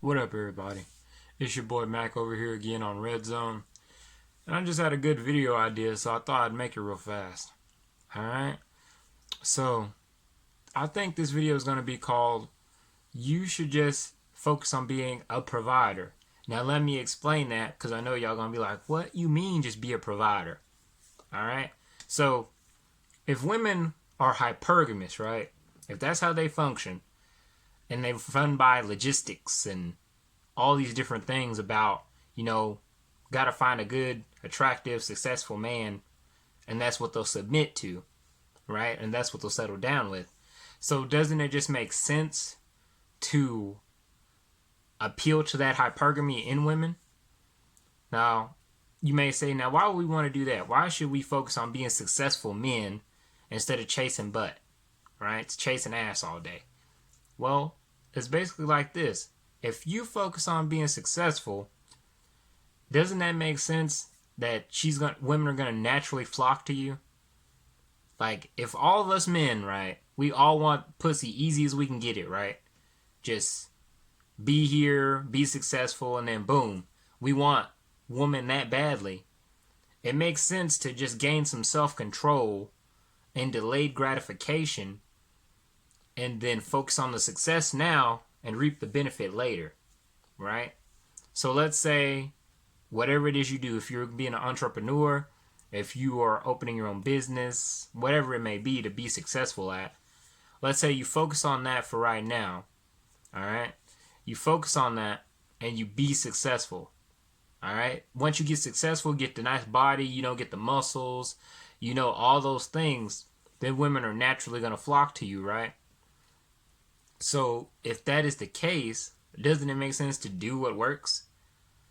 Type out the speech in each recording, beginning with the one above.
What up, everybody? It's your boy Mac over here again on Red Zone. And I just had a good video idea, so I thought I'd make it real fast. Alright? So, I think this video is going to be called You Should Just Focus on Being a Provider. Now, let me explain that because I know y'all going to be like, what you mean just be a provider? Alright? So, if women are hypergamous, right? If that's how they function, and they run by logistics and all these different things about, gotta find a good, attractive, successful man, and that's what they'll submit to, right? And that's what they'll settle down with. So doesn't it just make sense to appeal to that hypergamy in women? Now, you may say, now why would we want to do that? Why should we focus on being successful men instead of chasing butt, right? It's chasing ass all day. Well, it's basically like this. If you focus on being successful, doesn't that make sense that women are gonna naturally flock to you? Like, if all of us men, right, we all want pussy easy as we can get it, right? Just be here, be successful, and then boom, we want women that badly. It makes sense to just gain some self-control and delayed gratification and then focus on the success now and reap the benefit later, right? So let's say whatever it is you do, if you're being an entrepreneur, if you are opening your own business, whatever it may be to be successful at, let's say you focus on that for right now, all right? You focus on that and you be successful, all right? Once you get successful, get the nice body, get the muscles, all those things, then women are naturally going to flock to you, right? So if that is the case, doesn't it make sense to do what works?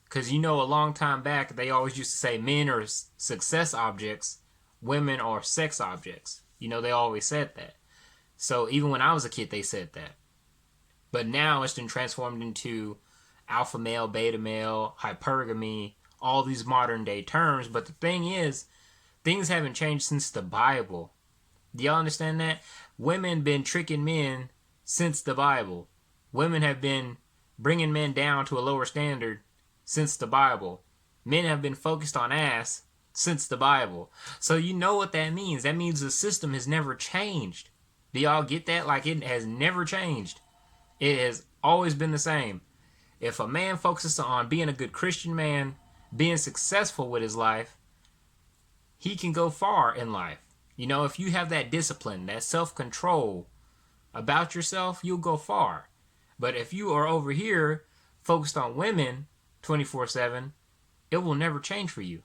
Because a long time back, they always used to say men are success objects, women are sex objects. They always said that. So even when I was a kid, they said that. But now it's been transformed into alpha male, beta male, hypergamy, all these modern day terms. But the thing is, things haven't changed since the Bible. Do y'all understand that? Women been tricking men since the Bible. Women have been bringing men down to a lower standard since the Bible. Men have been focused on ass since the Bible. So you know what that means. That means the system has never changed. Do y'all get that? Like, it has never changed. It has always been the same. If a man focuses on being a good Christian man, being successful with his life, he can go far in life. If you have that discipline, that self-control about yourself, you'll go far. But if you are over here focused on women 24/7, it will never change for you.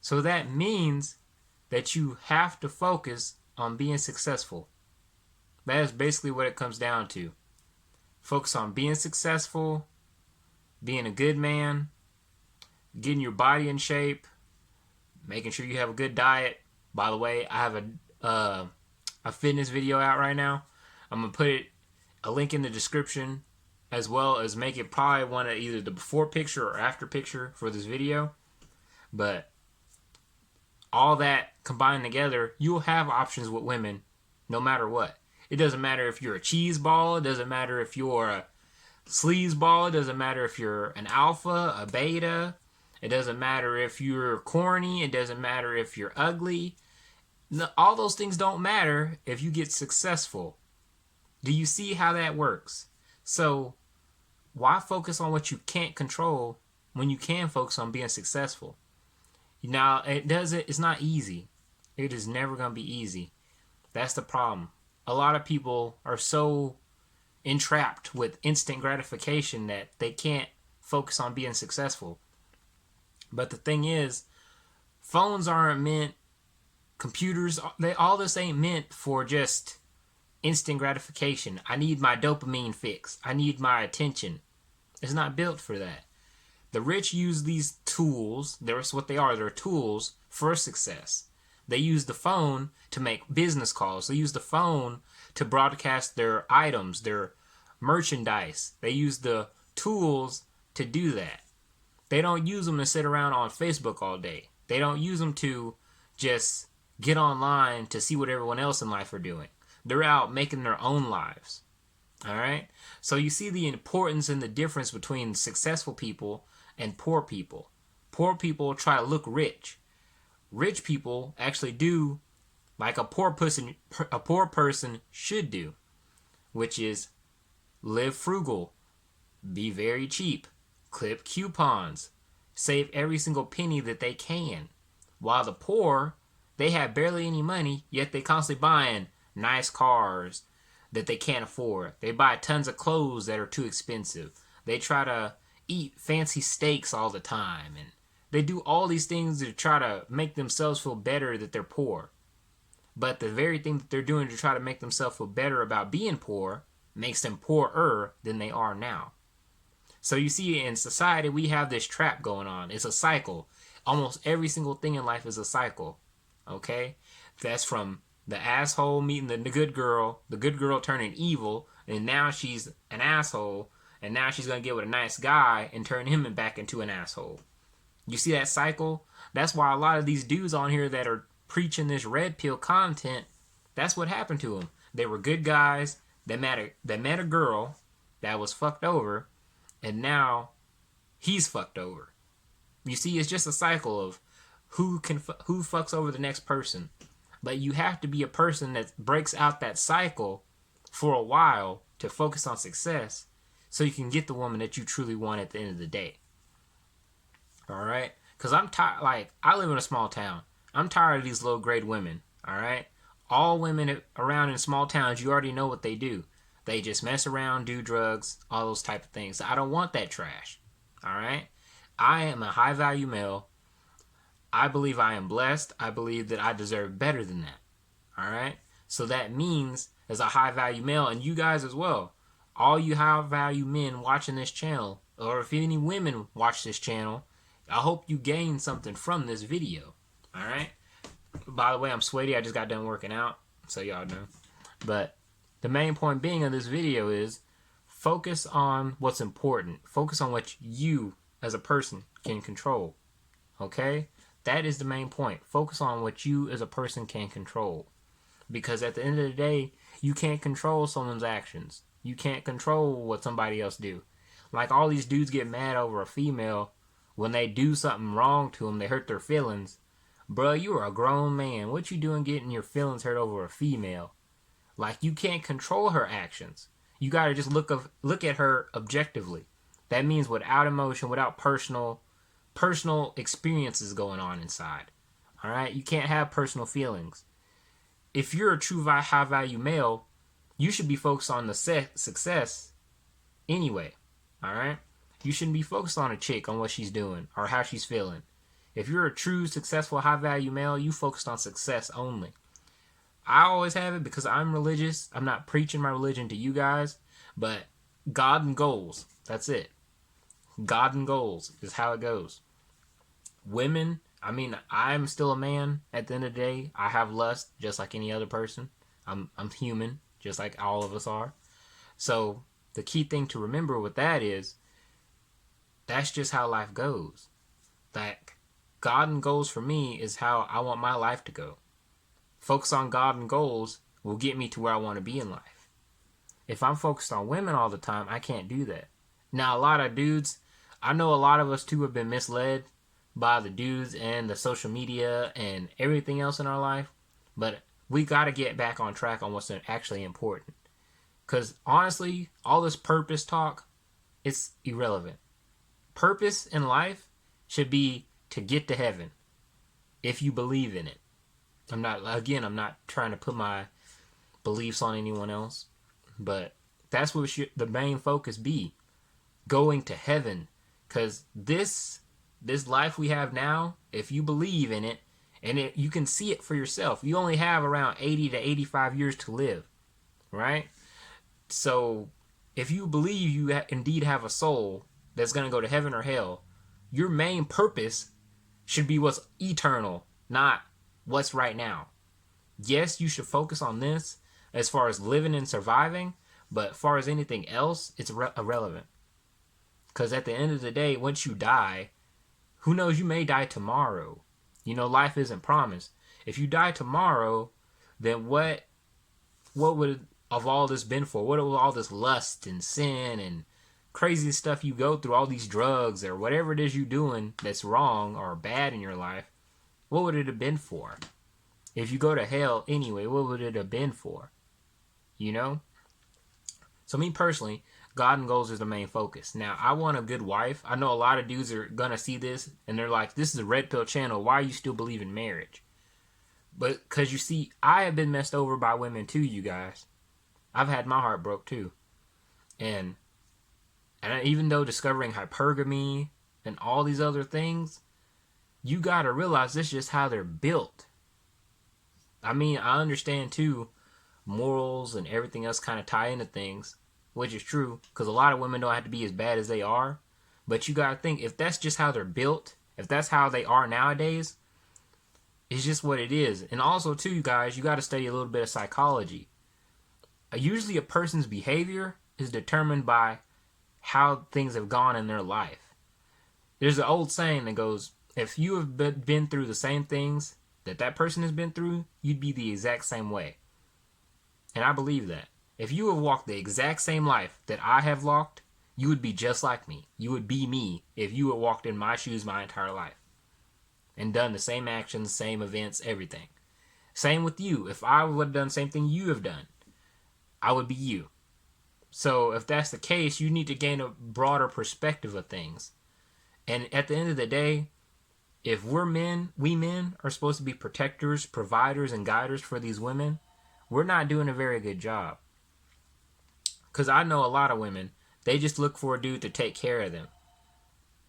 So that means that you have to focus on being successful. That is basically what it comes down to. Focus on being successful, being a good man, getting your body in shape, making sure you have a good diet. By the way, I have a fitness video out right now. I'm going to put a link in the description, as well as make it probably one of either the before picture or after picture for this video. But all that combined together, you'll have options with women no matter what. It doesn't matter if you're a cheese ball. It doesn't matter if you're a sleaze ball. It doesn't matter if you're an alpha, a beta. It doesn't matter if you're corny. It doesn't matter if you're ugly. All those things don't matter if you get successful. Do you see how that works? So why focus on what you can't control when you can focus on being successful? Now, it's not easy. It is never going to be easy. That's the problem. A lot of people are so entrapped with instant gratification that they can't focus on being successful. But the thing is, phones aren't meant, computers, all this ain't meant for just instant gratification. I need my dopamine fix. I need my attention. It's not built for that. The rich use these tools. That's what they are. They're tools for success. They use the phone to make business calls. They use the phone to broadcast their items, their merchandise. They use the tools to do that. They don't use them to sit around on Facebook all day. They don't use them to just get online to see what everyone else in life are doing. They're out making their own lives. All right. So you see the importance and the difference between successful people and poor people. Poor people try to look rich. Rich people actually do like a poor person should do, which is live frugal, be very cheap, clip coupons, save every single penny that they can. While the poor, they have barely any money, yet they constantly buying nice cars that they can't afford. They buy tons of clothes that are too expensive. They try to eat fancy steaks all the time, and they do all these things to try to make themselves feel better that they're poor. But the very thing that they're doing to try to make themselves feel better about being poor makes them poorer than they are now. So you see, in society, we have this trap going on. It's a cycle. Almost every single thing in life is a cycle. Okay? That's from the asshole meeting the good girl turning evil, and now she's an asshole, and now she's going to get with a nice guy and turn him back into an asshole. You see that cycle? That's why a lot of these dudes on here that are preaching this red pill content, that's what happened to them. They were good guys. They met a girl that was fucked over, and now he's fucked over. You see, it's just a cycle of who fucks over the next person. But you have to be a person that breaks out that cycle for a while to focus on success, so you can get the woman that you truly want at the end of the day. All right? Because I'm tired. Like, I live in a small town. I'm tired of these low grade women. All right? All women around in small towns, you already know what they do. They just mess around, do drugs, all those type of things. I don't want that trash. All right? I am a high value male. I believe I am blessed. I believe that I deserve better than that. All right? So that means, as a high value male, and you guys as well, all you high value men watching this channel, or if any women watch this channel, I hope you gain something from this video. All right? By the way, I'm sweaty. I just got done working out, so y'all know. But the main point being of this video is focus on what's important. Focus on what you, as a person, can control. Okay? That is the main point. Focus on what you, as a person, can control. Because at the end of the day, you can't control someone's actions. You can't control what somebody else do. Like, all these dudes get mad over a female when they do something wrong to them. They hurt their feelings. Bruh, you are a grown man. What you doing getting your feelings hurt over a female? Like, you can't control her actions. You gotta just look at her objectively. That means without emotion, without personal experiences going on inside. All right? You can't have personal feelings. If you're a true high value male, you should be focused on the success anyway. All right? You shouldn't be focused on a chick, on what she's doing or how she's feeling. If you're a true successful high value male, you focused on success only. I always have it because I'm religious. I'm not preaching my religion to you guys, but God and goals. That's it. God and goals is how it goes. Women, I mean, I'm still a man at the end of the day. I have lust just like any other person. I'm human, just like all of us are. So the key thing to remember with that is that's just how life goes. Like, God and goals for me is how I want my life to go. Focus on God and goals will get me to where I want to be in life. If I'm focused on women all the time, I can't do that. Now, a lot of dudes, I know a lot of us too have been misled by the dudes and the social media and everything else in our life. But we got to get back on track on what's actually important. Because honestly, all this purpose talk, it's irrelevant. Purpose in life should be to get to heaven if you believe in it. I'm not trying to put my beliefs on anyone else, but that's what the main focus be. Going to heaven. Because this life we have now, if you believe in it, and you can see it for yourself. You only have around 80 to 85 years to live, right? So if you believe you indeed have a soul that's going to go to heaven or hell, your main purpose should be what's eternal, not what's right now. Yes, you should focus on this as far as living and surviving, but as far as anything else, it's irrelevant. Because at the end of the day, once you die, who knows, you may die tomorrow. You know, life isn't promised. If you die tomorrow, then what would of all this been for? What was all this lust and sin and crazy stuff you go through, all these drugs or whatever it is you doing that's wrong or bad in your life? What would it have been for? If you go to hell anyway, what would it have been for? You know? So me personally, God and goals is the main focus. Now, I want a good wife. I know a lot of dudes are going to see this and they're like, this is a red pill channel. Why are you still believing marriage? But because you see, I have been messed over by women too, you guys. I've had my heart broke too. And even though discovering hypergamy and all these other things, you got to realize this is just how they're built. I mean, I understand too, morals and everything else kind of tie into things, which is true, because a lot of women don't have to be as bad as they are. But you got to think, if that's just how they're built, if that's how they are nowadays, it's just what it is. And also too, you guys, you got to study a little bit of psychology. Usually a person's behavior is determined by how things have gone in their life. There's an old saying that goes, if you have been through the same things that person has been through, you'd be the exact same way. And I believe that. If you have walked the exact same life that I have walked, you would be just like me. You would be me if you had walked in my shoes my entire life and done the same actions, same events, everything. Same with you. If I would have done the same thing you have done, I would be you. So if that's the case, you need to gain a broader perspective of things. And at the end of the day, if we men are supposed to be protectors, providers, and guiders for these women, we're not doing a very good job. Because I know a lot of women, they just look for a dude to take care of them.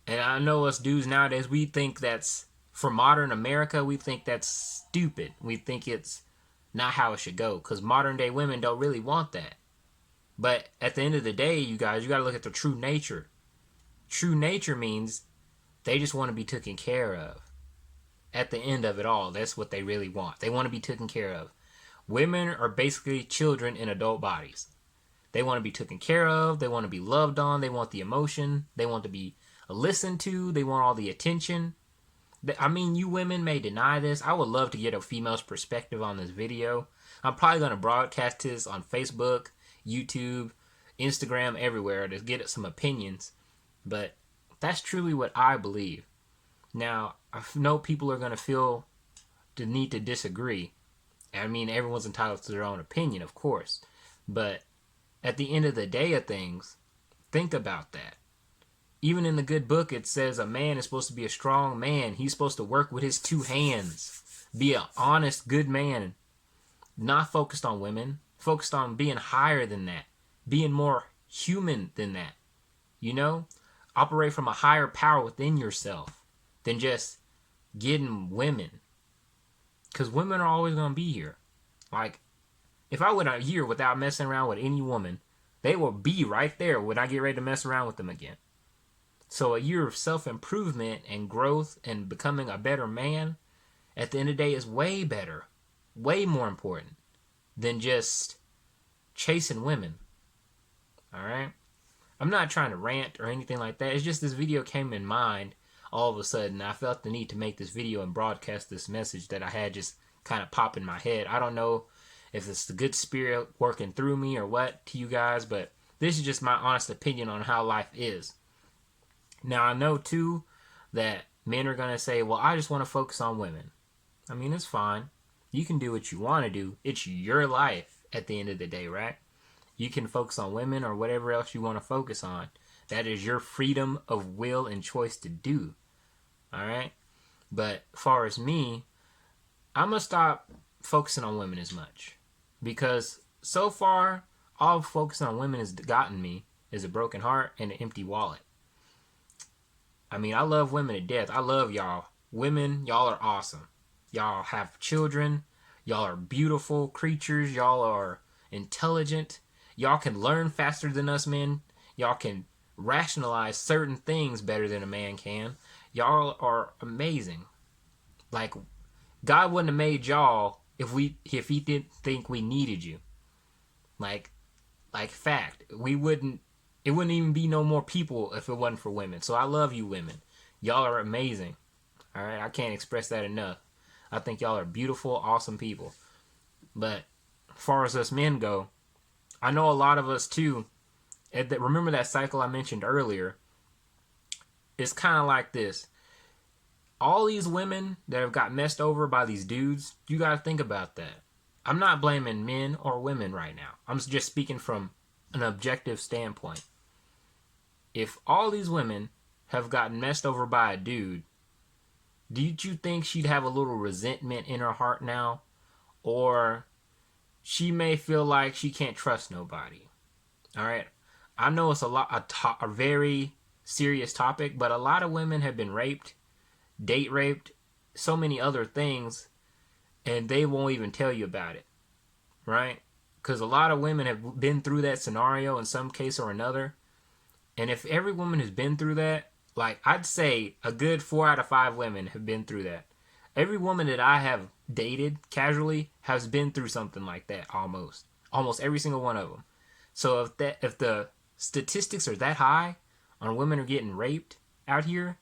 And I know us dudes nowadays, we think that's, for modern America, we think that's stupid. We think it's not how it should go. Because modern day women don't really want that. But at the end of the day, you guys, you got to look at the true nature. True nature means they just want to be taken care of. At the end of it all, that's what they really want. They want to be taken care of. Women are basically children in adult bodies. They want to be taken care of. They want to be loved on. They want the emotion. They want to be listened to. They want all the attention. I mean, you women may deny this. I would love to get a female's perspective on this video. I'm probably going to broadcast this on Facebook, YouTube, Instagram, everywhere to get some opinions. But that's truly what I believe. Now, I know people are going to feel the need to disagree. I mean, everyone's entitled to their own opinion, of course. But at the end of the day of things, think about that. Even in the good book, it says a man is supposed to be a strong man. He's supposed to work with his two hands. Be an honest, good man. Not focused on women. Focused on being higher than that. Being more human than that. You know? Operate from a higher power within yourself than just getting women. Because women are always going to be here. Like, if I went a year without messing around with any woman, they will be right there when I get ready to mess around with them again. So a year of self-improvement and growth and becoming a better man, at the end of the day, is way better, way more important than just chasing women. Alright? I'm not trying to rant or anything like that. It's just this video came in mind all of a sudden. I felt the need to make this video and broadcast this message that I had just kind of pop in my head. I don't know if it's the good spirit working through me or what to you guys, but this is just my honest opinion on how life is. Now, I know, too, that men are going to say, well, I just want to focus on women. I mean, it's fine. You can do what you want to do. It's your life at the end of the day, right? You can focus on women or whatever else you want to focus on. That is your freedom of will and choice to do. All right? But as far as me, I'm going to stop focusing on women as much. Because so far, all focusing on women has gotten me is a broken heart and an empty wallet. I mean, I love women to death. I love y'all. Women, y'all are awesome. Y'all have children. Y'all are beautiful creatures. Y'all are intelligent. Y'all can learn faster than us men. Y'all can rationalize certain things better than a man can. Y'all are amazing. Like, God wouldn't have made y'all if he didn't think we needed you. Like fact. It wouldn't even be no more people if it wasn't for women. So I love you women. Y'all are amazing. Alright? I can't express that enough. I think y'all are beautiful, awesome people. But as far as us men go, I know a lot of us too. Remember that cycle I mentioned earlier? It's kind of like this. All these women that have got messed over by these dudes, you got to think about that. I'm not blaming men or women right now. I'm just speaking from an objective standpoint. If all these women have gotten messed over by a dude, do you think she'd have a little resentment in her heart now? Or she may feel like she can't trust nobody. All right. I know it's a very serious topic, but a lot of women have been raped, date raped, so many other things, and they won't even tell you about it, right? Because a lot of women have been through that scenario in some case or another. And if every woman has been through that, like I'd say a good 4 out of 5 women have been through that. Every woman that I have dated casually has been through something like that almost every single one of them. So if the statistics are that high on women are getting raped out here,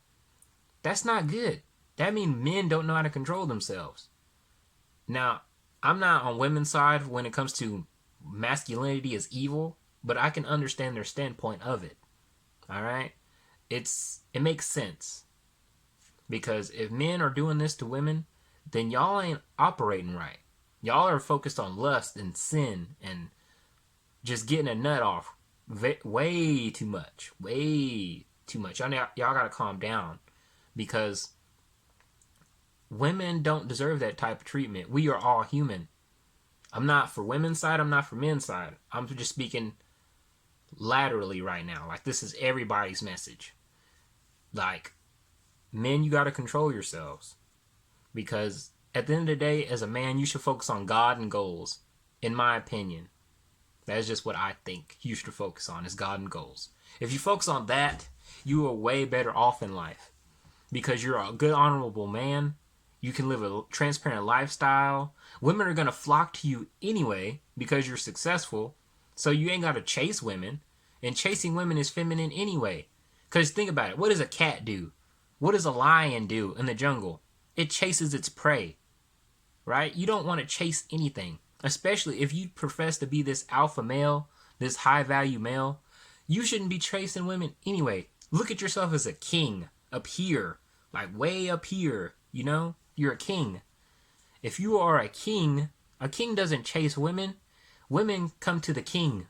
that's not good. That means men don't know how to control themselves. Now, I'm not on women's side when it comes to masculinity as evil, but I can understand their standpoint of it. All right? It makes sense. Because if men are doing this to women, then y'all ain't operating right. Y'all are focused on lust and sin and just getting a nut off way too much. Way too much. Y'all gotta calm down. Because women don't deserve that type of treatment. We are all human. I'm not for women's side. I'm not for men's side. I'm just speaking laterally right now. Like, this is everybody's message. Like, men, you got to control yourselves. Because at the end of the day, as a man, you should focus on God and goals. In my opinion. That's just what I think you should focus on, is God and goals. If you focus on that, you are way better off in life. Because you're a good, honorable man. You can live a transparent lifestyle. Women are going to flock to you anyway because you're successful. So you ain't got to chase women. And chasing women is feminine anyway. Because think about it. What does a cat do? What does a lion do in the jungle? It chases its prey. Right? You don't want to chase anything. Especially if you profess to be this alpha male, this high value male. You shouldn't be chasing women anyway. Look at yourself as a king up here. Like way up here. You know? You're a king. If you are a king doesn't chase women. Women come to the king.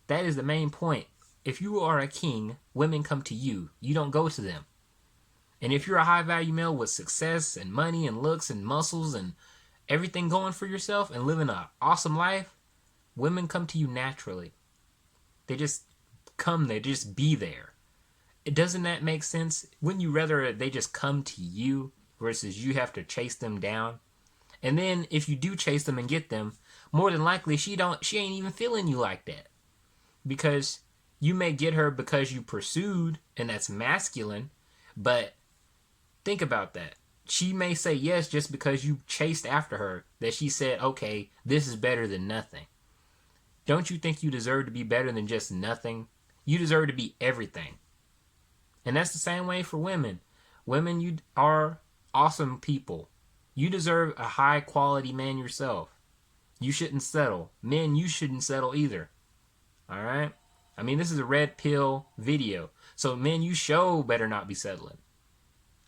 That is the main point. If you are a king, women come to you. You don't go to them. And if you're a high value male with success and money and looks and muscles and everything going for yourself and living an awesome life, women come to you naturally. They just come there, just be there. Doesn't that make sense? Wouldn't you rather they just come to you versus you have to chase them down? And then if you do chase them and get them, more than likely she ain't even feeling you like that. Because you may get her because you pursued, and that's masculine, but think about that. She may say yes just because you chased after her, that she said, okay, this is better than nothing. Don't you think you deserve to be better than just nothing? You deserve to be everything. And that's the same way for women. Women, you are awesome people. You deserve a high quality man yourself. You shouldn't settle. Men, you shouldn't settle either. Alright? I mean, this is a red pill video. So men, you better not be settling.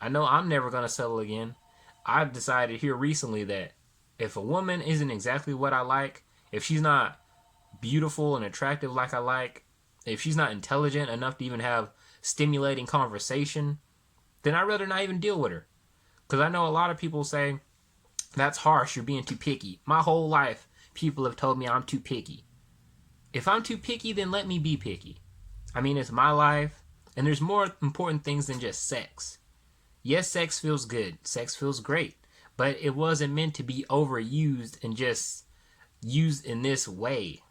I know I'm never going to settle again. I've decided here recently that if a woman isn't exactly what I like, if she's not beautiful and attractive like I like, if she's not intelligent enough to even have stimulating conversation, then I'd rather not even deal with her. Because I know a lot of people say, that's harsh, you're being too picky. My whole life, people have told me I'm too picky. If I'm too picky, then let me be picky. I mean, it's my life, and there's more important things than just sex. Yes, sex feels good. Sex feels great. But it wasn't meant to be overused and just used in this way.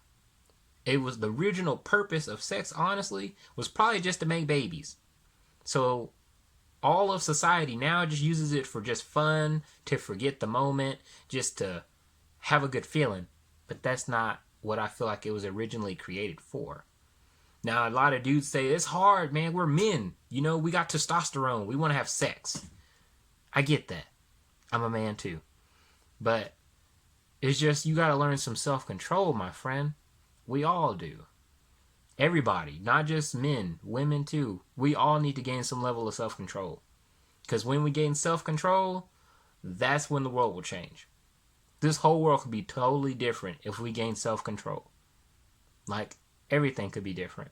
It was the original purpose of sex, honestly, was probably just to make babies. So all of society now just uses it for just fun, to forget the moment, just to have a good feeling. But that's not what I feel like it was originally created for. Now, a lot of dudes say, it's hard, man. We're men. You know, we got testosterone. We want to have sex. I get that. I'm a man too. But It's just you got to learn some self-control, my friend. We all do. Everybody, not just men, women too. We all need to gain some level of self-control. Because when we gain self-control, that's when the world will change. This whole world could be totally different if we gain self-control. Like, everything could be different.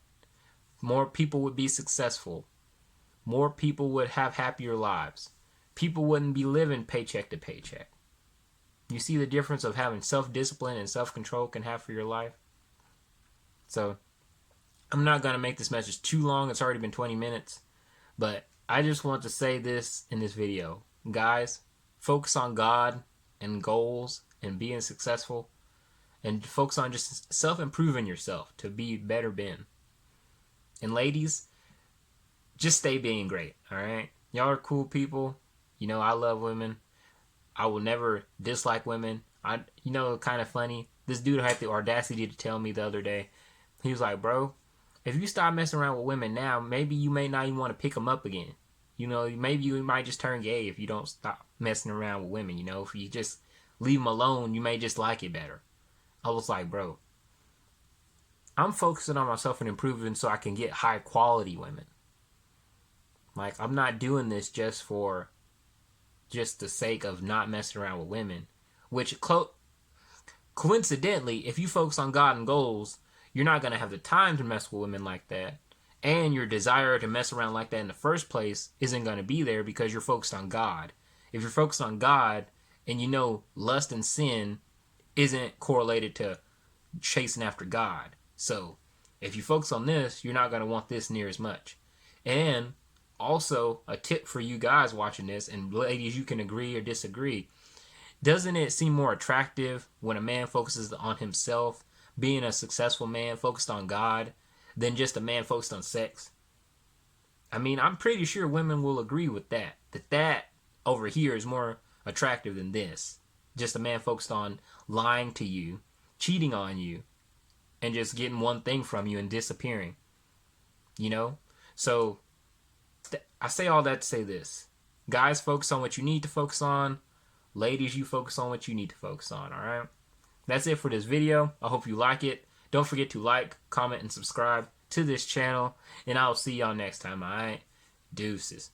More people would be successful. More people would have happier lives. People wouldn't be living paycheck to paycheck. You see the difference of having self-discipline and self-control can have for your life? So, I'm not going to make this message too long. It's already been 20 minutes. But I just want to say this in this video. Guys, focus on God and goals and being successful. And focus on just self-improving yourself to be better Ben. And ladies, just stay being great, alright? Y'all are cool people. You know, I love women. I will never dislike women. Kind of funny. This dude had the audacity to tell me the other day. He was like, bro, if you stop messing around with women now, maybe you may not even want to pick them up again. You know, maybe you might just turn gay if you don't stop messing around with women. You know, if you just leave them alone, you may just like it better. I was like, bro, I'm focusing on myself and improving so I can get high quality women. Like, I'm not doing this just for just the sake of not messing around with women. Which, coincidentally, if you focus on God and goals, you're not going to have the time to mess with women like that. And your desire to mess around like that in the first place isn't going to be there because you're focused on God. If you're focused on God and you know lust and sin isn't correlated to chasing after God. So, if you focus on this, you're not going to want this near as much. And also, a tip for you guys watching this, and ladies, you can agree or disagree. Doesn't it seem more attractive when a man focuses on himself, being a successful man focused on God, than just a man focused on sex? I mean, I'm pretty sure women will agree with that. That over here is more attractive than this. Just a man focused on lying to you, cheating on you, and just getting one thing from you and disappearing. You know? So, I say all that to say this. Guys, focus on what you need to focus on. Ladies, you focus on what you need to focus on, alright? That's it for this video. I hope you like it. Don't forget to like, comment, and subscribe to this channel. And I'll see y'all next time, alright? Deuces.